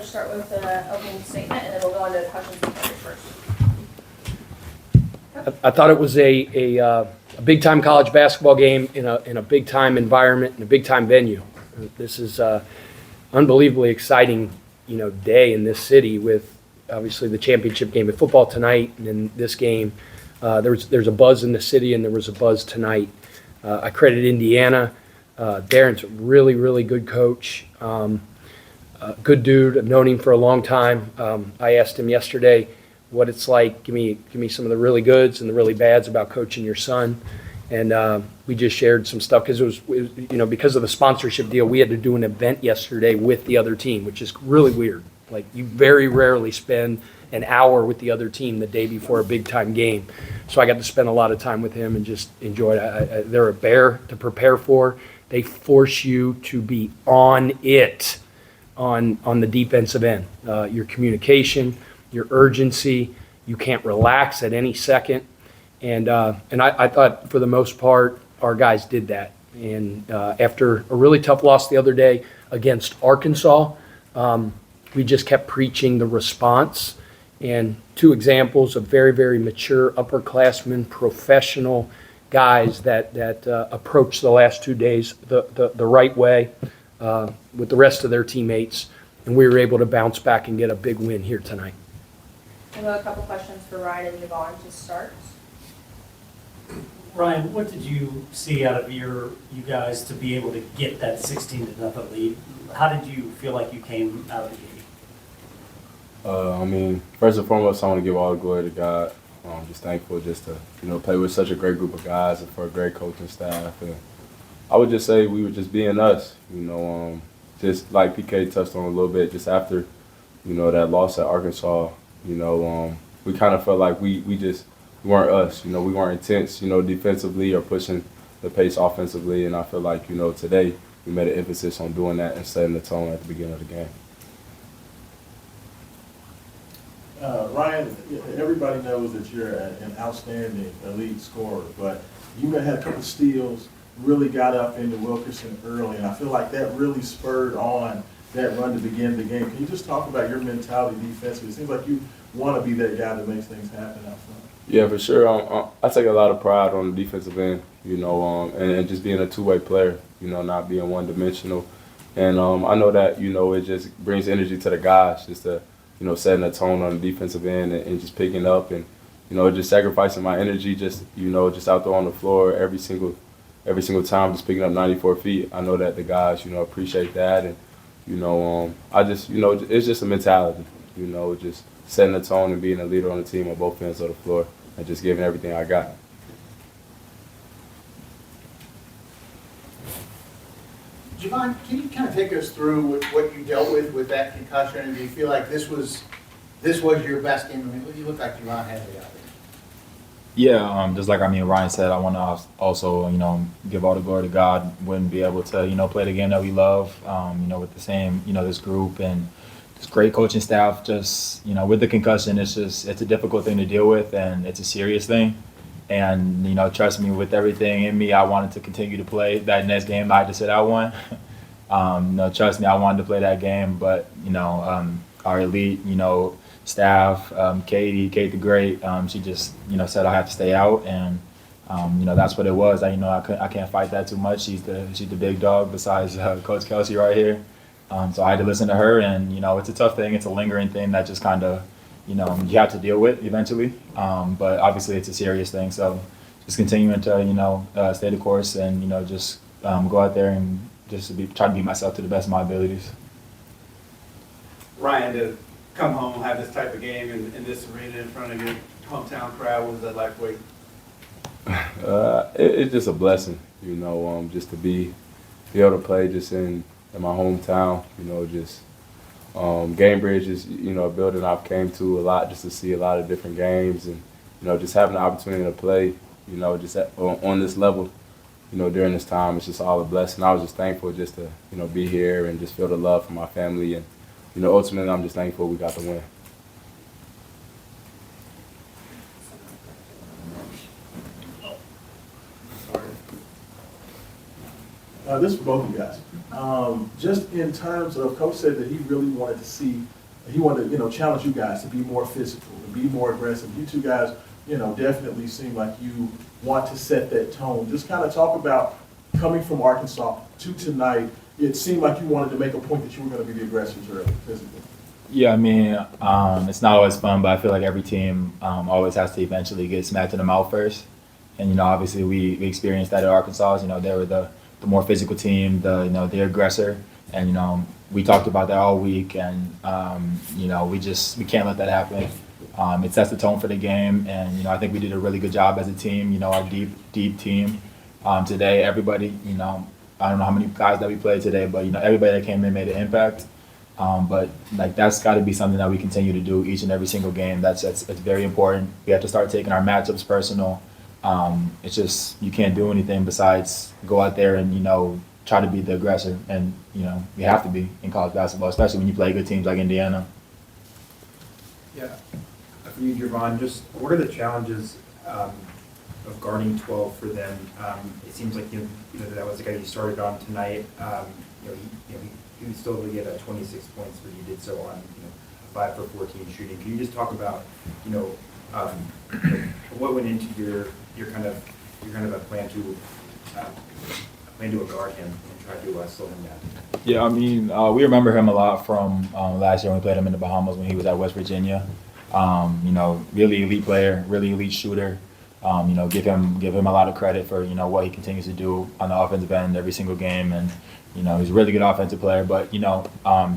Coach start with the opening statement, and then we'll go on to questions and answers first. I thought it was a big-time college basketball game in a big-time environment, in a big-time venue. This is unbelievably exciting, day in this city with obviously the championship game of football tonight, and then this game. There's a buzz in the city, and there was a buzz tonight. I credit Indiana. Darren's a really, really good coach. Good dude. I've known him for a long time. I asked him yesterday what it's like. Give me some of the really goods and the really bads about coaching your son. And we just shared some stuff because it was, because of the sponsorship deal, we had to do an event yesterday with the other team, which is really weird. Like, you very rarely spend an hour with the other team the day before a big-time game. So I got to spend a lot of time with him and just enjoy it. They're a bear to prepare for. They force you to be on it on the defensive end. Your communication, your urgency, you can't relax at any second. And I thought for the most part our guys did that. And after a really tough loss the other day against Arkansas, we just kept preaching the response. And two examples of very, very mature upperclassmen, professional guys that approached the last 2 days the right way with the rest of their teammates. And we were able to bounce back and get a big win here tonight. We've got a couple questions for Ryan and Yvonne to start. Ryan, what did you see out of you guys to be able to get that 16-0 lead? How did you feel like you came out of the game? First and foremost, I want to give all the glory to God. I'm just thankful just to, play with such a great group of guys and for a great coaching staff. And I would just say we were just being us, just like PK touched on a little bit, just after, that loss at Arkansas, we kind of felt like we weren't us. We weren't intense, defensively or pushing the pace offensively. And I feel like, today we made an emphasis on doing that and setting the tone at the beginning of the game. Ryan, everybody knows that you're an outstanding elite scorer, but you had a couple steals, really got up into Wilkerson early, and I feel like that really spurred on that run to begin the game. Can you just talk about your mentality defensively? It seems like you want to be that guy that makes things happen out front. Yeah, for sure. I take a lot of pride on the defensive end, and just being a two-way player, not being one-dimensional. And I know that, it just brings energy to the guys, just to, setting a tone on the defensive end and just picking up and, just sacrificing my energy, just out there on the floor every single time, just picking up 94 feet. I know that the guys, appreciate that. And, I just, it's just a mentality, just setting the tone and being a leader on the team on both ends of the floor and just giving everything I got. Javon, can you kind of take us through what you dealt with that concussion? And do you feel like this was your best game? I mean, you look like Javon Hadley out there. Yeah, just like Ryan said, I want to also give all the glory to God. Wouldn't be able to play the game that we love, with the same this group and this great coaching staff. Just with the concussion, it's a difficult thing to deal with, and it's a serious thing. And, trust me, with everything in me, I wanted to continue to play that next game. I just said I won. Trust me, I wanted to play that game. But, our elite, staff, Kate the Great, she just, said I have to stay out. And, that's what it was. I can't fight that too much. She's the big dog besides Coach Kelsey right here. So I had to listen to her. And, it's a tough thing. It's a lingering thing that just kind of, you have to deal with eventually. But obviously it's a serious thing. So just continuing to, stay the course and, just go out there and just try to beat myself to the best of my abilities. Ryan, to come home, have this type of game in this arena in front of your hometown crowd, what was that like for you? It's just a blessing, just to be able to play just in my hometown, Gamebridge is, a building I've came to a lot just to see a lot of different games and, just having the opportunity to play, just on this level, during this time, it's just all a blessing. I was just thankful just to, be here and just feel the love from my family. And, ultimately, I'm just thankful we got the win. This is for both of you guys. Just in terms of, Coach said that he really wanted to see, he wanted to, challenge you guys to be more physical, to be more aggressive. You two guys, definitely seem like you want to set that tone. Just kind of talk about coming from Arkansas to tonight. It seemed like you wanted to make a point that you were going to be the aggressors early, physically. Yeah, I mean, it's not always fun, but I feel like every team always has to eventually get smacked in the mouth first. And, obviously we experienced that at Arkansas. They were the more physical team, the aggressor. And, we talked about that all week. And, we can't let that happen. It sets the tone for the game. And, I think we did a really good job as a team, our deep team. Today, everybody, I don't know how many guys that we played today, but, everybody that came in made an impact. But that's got to be something that we continue to do each and every single game. It's very important. We have to start taking our matchups personal. It's just you can't do anything besides go out there and try to be the aggressor. And you have to be in college basketball, especially when you play good teams like Indiana. Yeah, for you, Javon, just what are the challenges of guarding 12 for them? It seems like that was the guy you started on tonight. He was still able to get 26 points, but he did so on 5 for 14 shooting. Can you just talk about what went into your kind of a plan to guard him and try to slow him down? Yeah, I mean, we remember him a lot from last year when we played him in the Bahamas when he was at West Virginia. Really elite player, really elite shooter. Give him a lot of credit for what he continues to do on the offensive end every single game, and he's a really good offensive player. But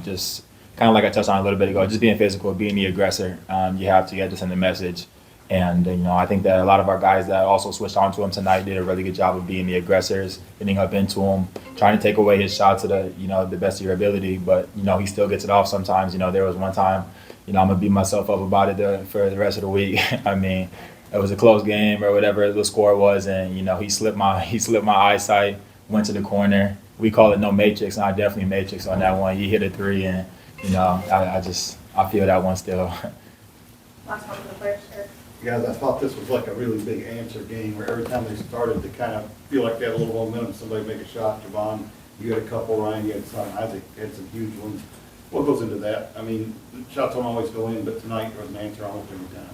just kind of like I touched on a little bit ago, just being physical, being the aggressor. You have to send a message, and I think that a lot of our guys that also switched on to him tonight did a really good job of being the aggressors, getting up into him, trying to take away his shots to the best of your ability. But he still gets it off sometimes. There was one time, I'm gonna beat myself up about it for the rest of the week. I mean, it was a close game or whatever the score was, and he slipped my eyesight, went to the corner. We call it no matrix, and I definitely matrix on that one. He hit a three, and I feel that one still. Last one for the players, Eric. Guys, I thought this was like a really big answer game where every time they started to kind of feel like they had a little momentum, somebody make a shot. Javon, you had a couple, Ryan, you had some, Isaac had some huge ones. What goes into that? I mean, shots don't always go in, but tonight there was an answer almost every time.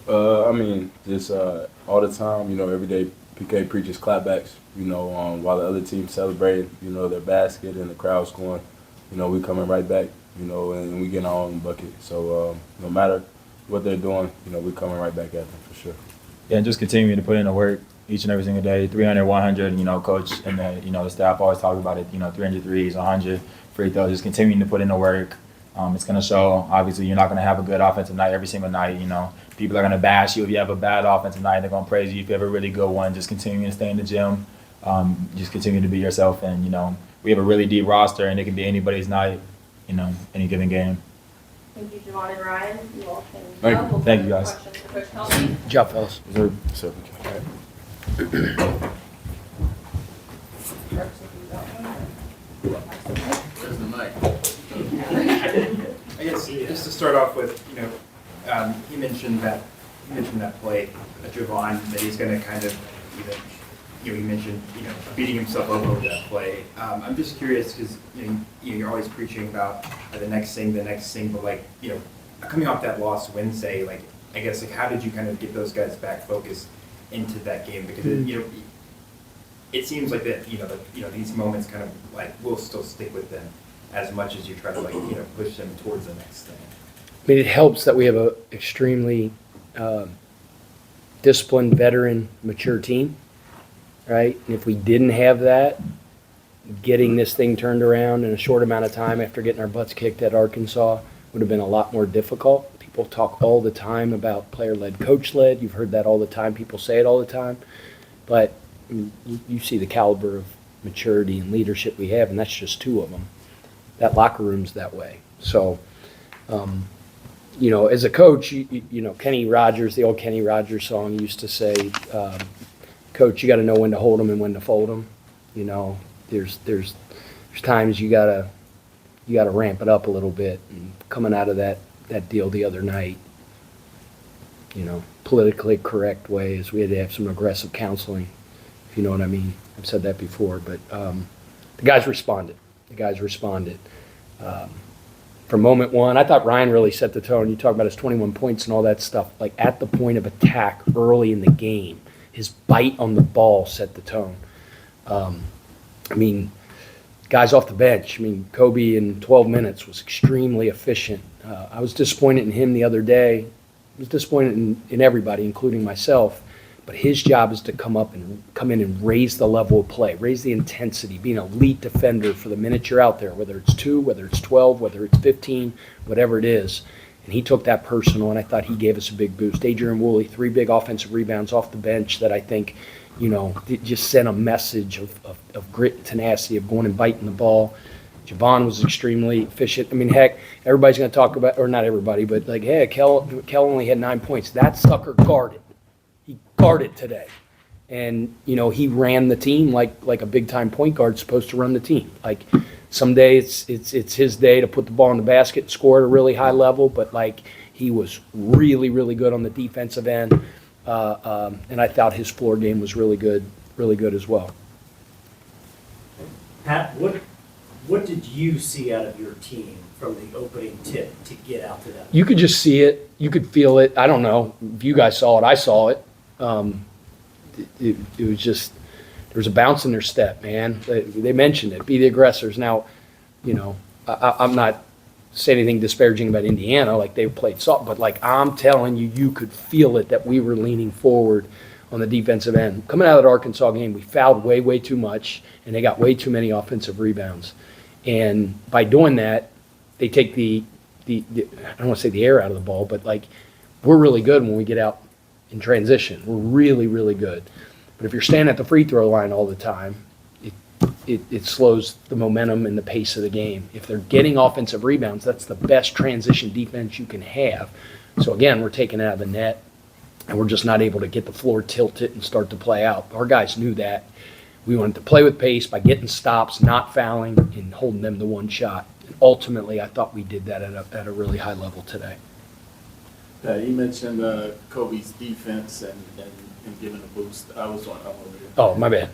I mean, just all the time, every day PK preaches clapbacks, while the other team celebrating, their basket and the crowd's going, we coming right back, and we getting our own bucket. So no matter what they're doing, we coming right back at them for sure. Yeah, and just continuing to put in the work each and every single day, 300, 100, coach and the staff always talk about it, 300 threes, 100 free throws, just continuing to put in the work. It's going to show. Obviously, you're not going to have a good offensive night every single night. People are going to bash you if you have a bad offensive night. They're going to praise you if you have a really good one. Just continue to stay in the gym. Just continue to be yourself. And, we have a really deep roster, and it can be anybody's night, any given game. Thank you, Javon and Ryan. You all can Thank go. you. We'll Thank go you, to guys. Questions for Coach Kelsey. Good job, fellas. So, There's the mic. I guess just to start off with, he mentioned that play, Javon, that he's going to kind of, he mentioned, beating himself up over that play. I'm just curious because, you're always preaching about the next thing, but coming off that loss Wednesday, I guess, how did you kind of get those guys back focused into that game? Because, it seems like that, these moments kind of will still stick with them as much as you try to push them towards the next thing. I mean, it helps that we have a extremely disciplined, veteran, mature team, right? And if we didn't have that, getting this thing turned around in a short amount of time after getting our butts kicked at Arkansas would have been a lot more difficult. People talk all the time about player-led, coach-led. You've heard that all the time. People say it all the time. But you see the caliber of maturity and leadership we have, and that's just two of them. That locker room's that way. So, as a coach, Kenny Rogers, the old Kenny Rogers song used to say, Coach, you got to know when to hold them and when to fold them. There's times you gotta ramp it up a little bit. And coming out of that deal the other night, politically correct way is we had to have some aggressive counseling, if you know what I mean. I've said that before, but the guys responded. From moment one, I thought Ryan really set the tone. You talk about his 21 points and all that stuff. Like at the point of attack early in the game, his bite on the ball set the tone. I mean, guys off the bench. I mean, Kobe in 12 minutes was extremely efficient. I was disappointed in him the other day. I was disappointed in everybody, including myself. But his job is to come in and raise the level of play, raise the intensity, be an elite defender for the minute you're out there, whether it's 2, whether it's 12, whether it's 15, whatever it is. And he took that personal, and I thought he gave us a big boost. Adrian Woolley, 3 big offensive rebounds off the bench that I think, just sent a message of grit and tenacity, of going and biting the ball. Javon was extremely efficient. I mean, heck, everybody's going to talk about, or not everybody, but like, hey, Kel only had 9 points. That sucker guarded. He guarded today. And, he ran the team like a big-time point guard's supposed to run the team. Like, some days it's his day to put the ball in the basket and score at a really high level, but, he was really, really good on the defensive end. And I thought his floor game was really good as well. Pat, what did you see out of your team from the opening tip to get out to that? You could just see it. You could feel it. I don't know if you guys saw it. I saw it. It was just, there was a bounce in their step, man. They mentioned it. Be the aggressors. Now, I'm not saying anything disparaging about Indiana. Like, they played soft, but I'm telling you, you could feel it that we were leaning forward on the defensive end. Coming out of the Arkansas game, we fouled way, way too much, and they got way too many offensive rebounds. And by doing that, they take the I don't want to say the air out of the ball, but we're really good when we get out in transition. We're really, really good. But if you're standing at the free throw line all the time, it slows the momentum and the pace of the game. If they're getting offensive rebounds, that's the best transition defense you can have. So again, we're taking it out of the net, and we're just not able to get the floor tilted and start to play out. Our guys knew that. We wanted to play with pace by getting stops, not fouling, and holding them to one shot. And ultimately, I thought we did that at a really high level today. You mentioned Kobe's defense and giving a boost. I was wondering. Oh, my bad.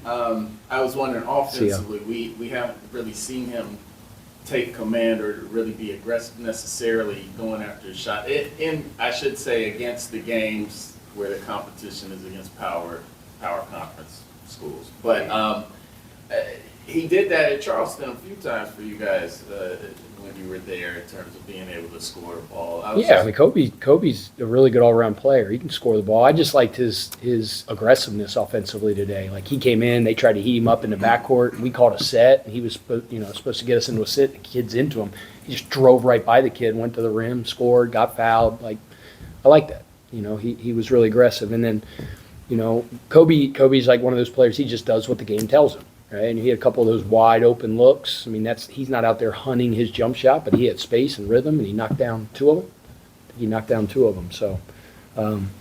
I was wondering, offensively, we haven't really seen him take command or really be aggressive necessarily going after a shot. I should say, against the games where the competition is against power conference schools. But he did that at Charleston a few times for you guys when you were there in terms of being able to score the ball. Kobe's a really good all-around player. He can score the ball. I just liked his aggressiveness offensively today. He came in, they tried to heat him up in the backcourt, and we called a set, and he was supposed to get us into a sit. The kid's into him. He just drove right by the kid, went to the rim, scored, got fouled. I like that. He was really aggressive. And then, Kobe's one of those players. He just does what the game tells him. Right, and he had a couple of those wide open looks. I mean, he's not out there hunting his jump shot, but he had space and rhythm, and he knocked down 2 of them. So,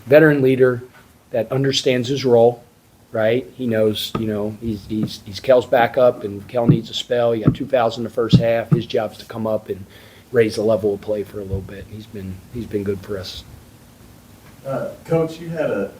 veteran leader that understands his role, right? He knows, he's Kel's backup, and Kel needs a spell. He got 2 fouls in the first half. His job's to come up and raise the level of play for a little bit. He's been good for us. Coach, you had a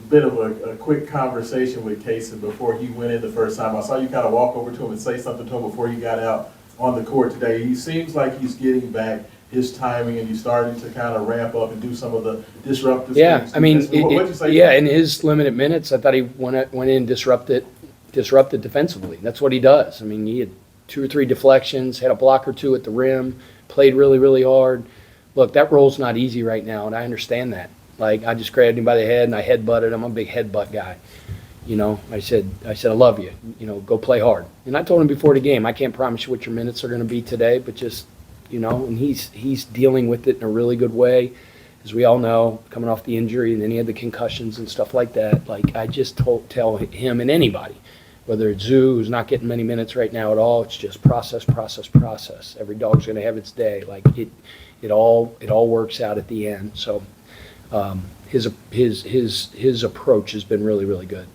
bit of a quick conversation with Casey before he went in the first time. I saw you kind of walk over to him and say something to him before he got out on the court today. He seems like he's getting back his timing, and he's starting to kind of ramp up and do some of the disruptive things. I mean, what'd you say? In his limited minutes, I thought he went in and disrupted defensively. That's what he does. I mean, he had 2 or 3 deflections, had a block or 2 at the rim, played really, really hard. Look, that role's not easy right now, and I understand that. I just grabbed him by the head and I headbutted him. I'm a big headbutt guy. I said, I love you. Go play hard. And I told him before the game, I can't promise you what your minutes are going to be today, but just, and he's dealing with it in a really good way. As we all know, coming off the injury, and then he had the concussions and stuff like that. I just tell him and anybody, whether it's Zoo, who's not getting many minutes right now at all, it's just process. Every dog's going to have its day. It all works out at the end. So. His approach has been really, really good.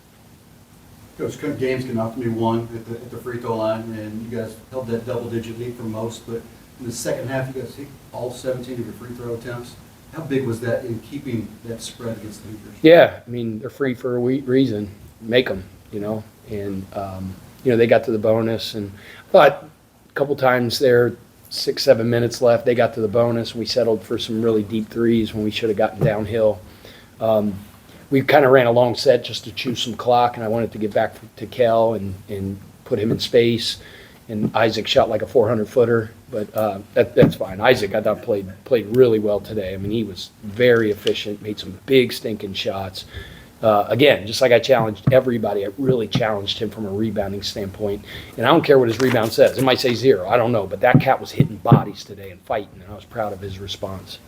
Coach, games can often be won at the free throw line, and you guys held that double-digit lead for most, but in the second half, you guys hit all 17 of your free throw attempts. How big was that in keeping that spread against the Hoopers? Yeah, I mean, they're free for a reason. Make them, and they got to the bonus, and but a couple times there, 6-7 minutes left, they got to the bonus. We settled for some really deep threes when we should have gotten downhill. We kind of ran a long set just to chew some clock, and I wanted to get back to Kel and put him in space. And Isaac shot like a 400-footer, but that's fine. Isaac, I thought, played really well today. I mean, he was very efficient, made some big stinking shots. Again, just like I challenged everybody, I really challenged him from a rebounding standpoint. And I don't care what his rebound says. It might say 0. I don't know. But that cat was hitting bodies today and fighting, and I was proud of his response.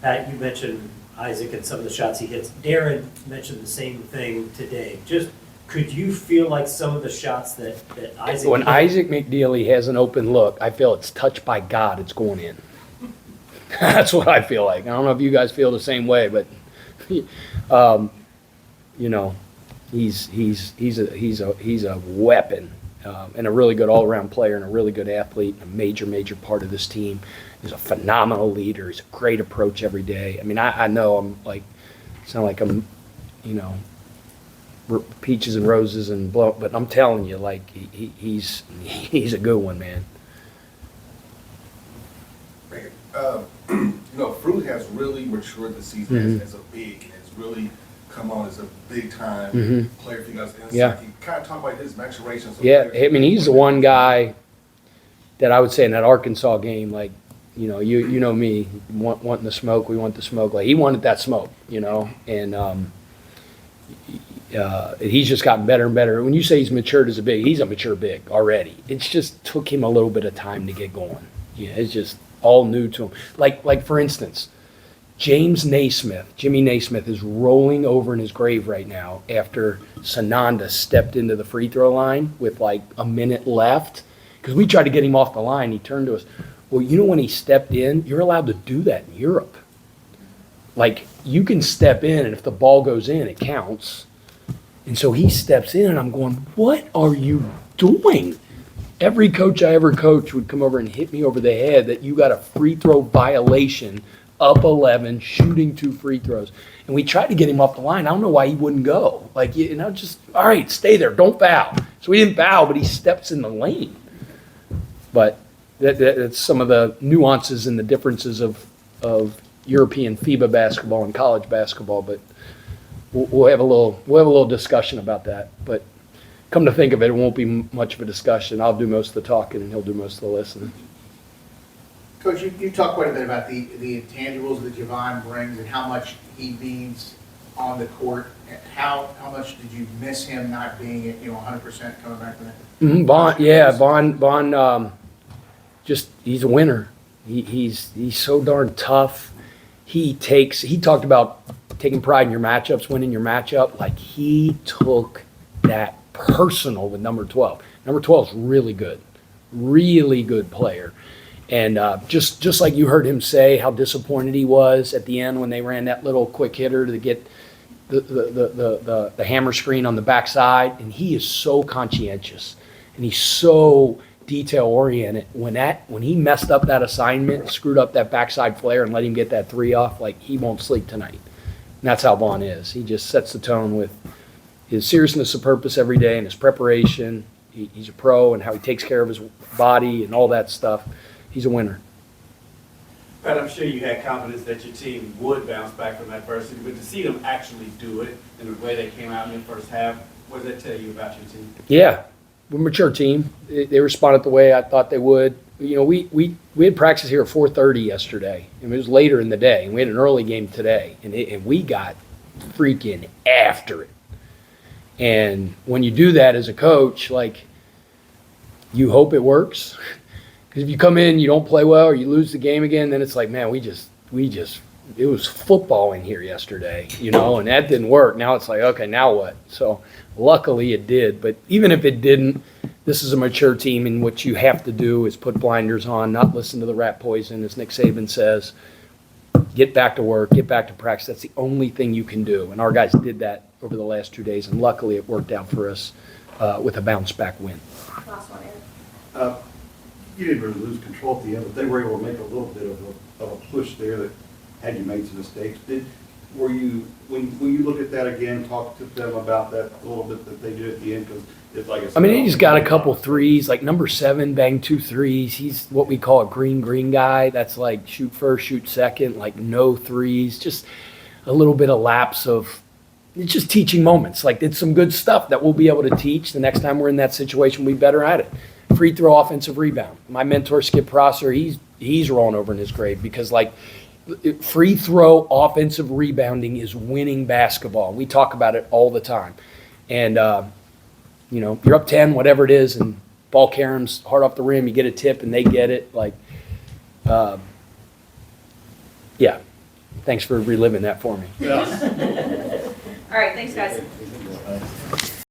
Pat, you mentioned Isaac and some of the shots he hits. Darren mentioned the same thing today. Just could you feel like some of the shots that Isaac When hit? Isaac McNeely has an open look, I feel it's touched by God. It's going in. That's what I feel like. I don't know if you guys feel the same way, but he's a weapon and a really good all-around player and a really good athlete and a major part of this team. He's a phenomenal leader. He's a great approach every day. I mean, I know I'm like sound like I'm peaches and roses and blow, but I'm telling you, like he's a good one, man. Fruit has really matured this season as a big, and has really come on as a big time player for you guys. And Yeah. you kind of talk about his maturation. Yeah, I mean, he's the one guy that I would say in that Arkansas game, like, you know me, wanting the smoke, we want the smoke. Like, he wanted that smoke, and he's just gotten better and better. When you say he's matured as a big, he's a mature big already. It's just took him a little bit of time to get going. Yeah, it's just all new to him. Like for instance, Jimmy Naismith is rolling over in his grave right now after Sananda stepped into the free throw line with like a minute left. Because we tried to get him off the line. He turned to us. Well, when he stepped in, you're allowed to do that in Europe. Like, you can step in, and if the ball goes in, it counts. And so he steps in, and I'm going, what are you doing? Every coach I ever coached would come over and hit me over the head that you got a free throw violation, up 11, shooting 2 free throws. And we tried to get him off the line. I don't know why he wouldn't go. Like, just, all right, stay there, don't foul. So we didn't foul, but he steps in the lane. But that's some of the nuances and the differences of European FIBA basketball and college basketball. But we'll have a little discussion about that. But come to think of it, it won't be much of a discussion. I'll do most of the talking, and he'll do most of the listening. Coach, you talked quite a bit about the intangibles that Javon brings and how much he means on the court. How much did you miss him not being 100% coming back from that? Vaughn, just he's a winner. He's so darn tough. He talked about taking pride in your matchups, winning your matchup. Like, he took that personal with number 12. Number 12 is really good player. And just like you heard him say how disappointed he was at the end when they ran that little quick hitter to get the hammer screen on the backside, and he is so conscientious and he's so detail oriented. When he messed up that assignment, screwed up that backside flare, and let him get that 3 off, like, he won't sleep tonight. And that's how Vaughn is. He just sets the tone with his seriousness of purpose every day and his preparation. He's a pro, and how he takes care of his body and all that stuff. He's a winner. Pat, I'm sure you had confidence that your team would bounce back from adversity, but to see them actually do it in the way they came out in the first half, what does that tell you about your team? Yeah, we're a mature team. They responded the way I thought they would. We had practice here at 4:30 yesterday, and it was later in the day, and we had an early game today, and we got freaking after it. And when you do that as a coach, like, you hope it works. Because if you come in, you don't play well, or you lose the game again, then it's like, man, it was football in here yesterday, and that didn't work. Now it's like, okay, now what? So luckily it did. But even if it didn't, this is a mature team, and what you have to do is put blinders on, not listen to the rat poison, as Nick Saban says. Get back to work, get back to practice. That's the only thing you can do. And our guys did that over the last 2 days, and luckily it worked out for us with a bounce-back win. Last one, Aaron. You didn't really lose control at the end, but they were able to make a little bit of a push there that had you made some mistakes. When you look at that again, talk to them about that a little bit that they did at the end, because It's like I mean, he's got a couple threes, like number 7 banged 2 threes. He's what we call a green guy. That's like shoot first, shoot second, like no threes, just a little bit of lapse of it's just teaching moments. Like it's some good stuff that we'll be able to teach the next time we're in that situation. We'll be better at it. Free throw, offensive rebound. My mentor, Skip Prosser, he's rolling over in his grave because like free throw, offensive rebounding is winning basketball. We talk about it all the time. And, you know, you're up 10, whatever it is, and ball caroms hard off the rim, you get a tip and they get it. Like, yeah, thanks for reliving that for me. All right, thanks, guys. Thanks.